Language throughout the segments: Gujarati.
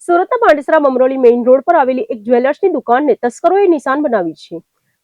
સુરતના પાંડેસરા બમરોલી મેઇન રોડ પર આવેલી એક જ્વેલર્સની દુકાનને તસ્કરોએ નિશાન બનાવી છે।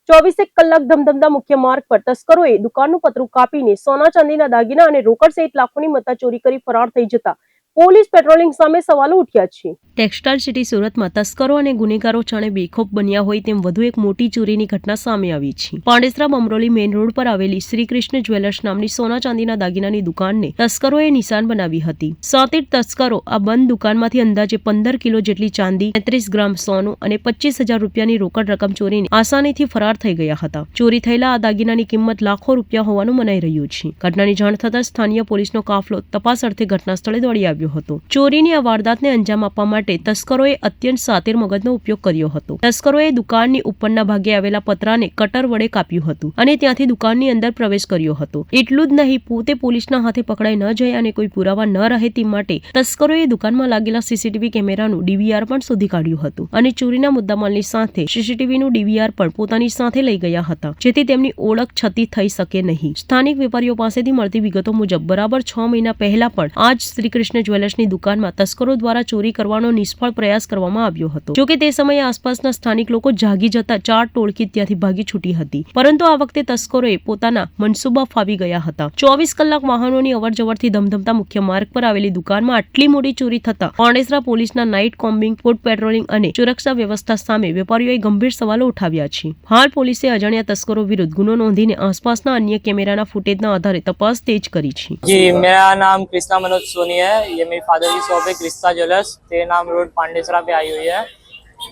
24 કલાક ધમધમતા મુખ્ય માર્ગ પર તસ્કરોએ દુકાનનું પતરું કાપીને સોના ચાંદીના દાગીના અને રોકડ સહિત લાખોની મત્તા ચોરી કરી ફરાર થઈ જતા પોલીસ પેટ્રોલિંગ સામે સવાલો ઉઠ્યા છે। ટેક્સટાઇલ સિટી સુરતમાં તસ્કરો અને ગુનેગારો જાણે બેખોફ બન્યા હોય તેમ વધુ એક મોટી ચોરીની ઘટના સામે આવી છે। પાંડેસરા બમરોલી મેઇન રોડ પર આવેલી શ્રી કૃષ્ણ જ્વેલર્સ નામની સોના ચાંદીના દાગીનાની દુકાનને તસ્કરોએ નિશાન બનાવી હતી। સાત તસ્કરો આ બંધ દુકાનમાંથી અંદાજે 15 કિલો જેટલી ચાંદી, 33 ગ્રામ સોનું અને 25,000 રૂપિયાની રોકડ રકમ ચોરીને આસાનીથી ફરાર થઈ ગયા હતા। ચોરી થયેલા આ દાગીનાની કિંમત લાખો રૂપિયા હોવાનું મનાઈ રહ્યું છે। ઘટનાની જાણ થતાં સ્થાનિય પોલીસનો કાફલો તપાસ અર્થે ઘટના સ્થળે દોડી આવ્યો હતો। ચોરીની આ વારદાતને અંજામ આપવા માટે તસ્કરોએ અત્યંત સાતીર મગજનો ઉપયોગ કર્યો હતો। તસ્કરોએ દુકાનની ઉપરના ભાગે આવેલા પતરાને કટર વડે કાપ્યું હતું અને ત્યાંથી દુકાનની અંદર પ્રવેશ કર્યો હતો। એટલું જ નહીં, પોતે પોલીસના હાથે પકડાઈ ન જાય અને કોઈ પુરાવા ન રહે તે માટે તસ્કરોએ દુકાનમાં લાગેલા સીસીટીવી કેમેરાનું ડીવીઆર પણ શોધી કાઢ્યું હતું અને ચોરીના મુદ્દામાલની સાથે સીસીટીવીનું ડીવીઆર પણ પોતાની સાથે લઈ ગયા હતા, જેથી તેમની ઓળખ છતી થઈ શકે નહીં। સ્થાનિક વેપારીઓ પાસેથી મળતી વિગતો મુજબ બરાબર 6 મહિના પહેલા પણ આ જ શ્રી કૃષ્ણ જ્વેલર્સની દુકાનમાં તસ્કરો દ્વારા ચોરી કરવાનો નિષ્ફળ પ્રયાસ કરવામાં આવ્યો હતો। જોકે તે સમયે આસપાસના સ્થાનિક લોકો જાગી જતા 4 ટોળકી ત્યાંથી ભાગી છૂટી હતી, પરંતુ આ વખતે તસ્કરોએ પોતાના મનસૂબા ફાવી ગયા હતા। 24 કલાક વાહનોની અવરજવરથી ધમધમતા મુખ્ય માર્ગ પર આવેલી દુકાનમાં આટલી મોટી ચોરી થતા પાંડેસરા પોલીસના નાઇટ કોમ્બિંગ, ફૂડ પેટ્રોલિંગ અને સુરક્ષા વ્યવસ્થા સામે વેપારીઓએ ગંભીર સવાલો ઉઠાવ્યા છે। હાલ પોલીસે અજાણ્યા તસ્કરો વિરુદ્ધ ગુનો નોંધીને આસપાસના અન્ય કેમેરાના ફૂટેજના આધારે તપાસ તેજ કરી છે। जी, मेरा नाम कृष्णा मनोज सोनी है। ये मेरी फादर की शॉप है क्रिस्टा ज्वेलर्स, तेनाम रोड पांडेसरा पे आई हुई है।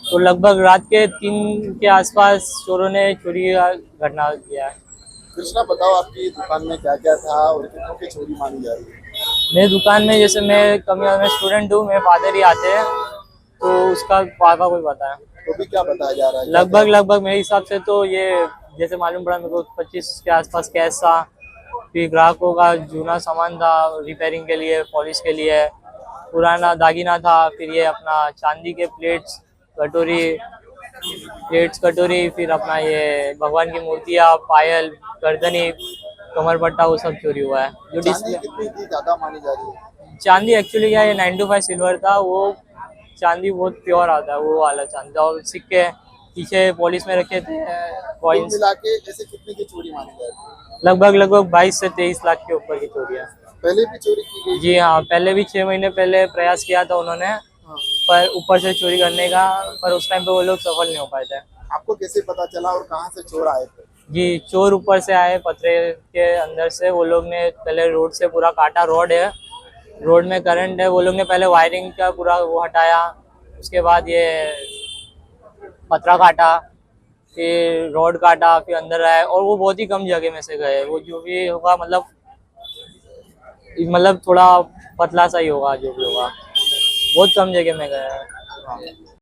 तो लगभग रात के 3 के आसपास चोरों ने चोरी का घटना किया है। कृष्णा, बताओ आपकी दुकान में क्या क्या था और कितनों की चोरी मानी जा रही है? मेरी दुकान में जैसे मैं मैं स्टूडेंट हूँ, मेरे फादर ही आते हैं, तो उसका पापा को पता है। तो भी क्या बताया जा रहा है? लगभग मेरे हिसाब से तो ये जैसे मालूम पड़ा मेरे को 25 के आसपास कैश था, फिर ग्राहकों का जूना सामान था रिपेयरिंग के लिए, पॉलिश के लिए, पुराना दागीना था, फिर ये अपना चांदी के प्लेट्स कटोरी, फिर अपना ये भगवान की मूर्तियाँ, पायल, गर्दनी, कमरपट्टा, वो सब चोरी हुआ है। जो चांदी कितनी थी ज्यादा मानी जा रही है? चांदी एक्चुअली क्या है, 925 सिल्वर था, वो चांदी बहुत प्योर आता है, वो वाला चांदी। और सिक्के पीछे पॉलिश में रखे थे, कॉइन्स मिला के ऐसे कितने की चोरी मानी जा रही है? लगभग 22 से 23 लाख के ऊपर की चोरी है। पहले भी चोरी की गई? जी हाँ, पहले भी 6 महीने पहले प्रयास किया था उन्होंने, पर ऊपर से चोरी करने का, पर उस टाइम पे वो लोग सफल नहीं हो पाए थे। आपको कैसे पता चला और कहाँ से चोर आए थे? जी, चोर ऊपर से आए, पतरे के अंदर से। वो लोग ने पहले रोड से पूरा काटा, रोड है, रोड में करंट है, वो लोग ने पहले वायरिंग का पूरा वो हटाया, उसके बाद ये पतरा काटा, फिर रोड काटा, फिर अंदर आए, और वो बहुत ही कम जगह में से गए। वो जो भी होगा मतलब थोड़ा पतला सा ही होगा, जो भी होगा बहुत कम जगह में गया है।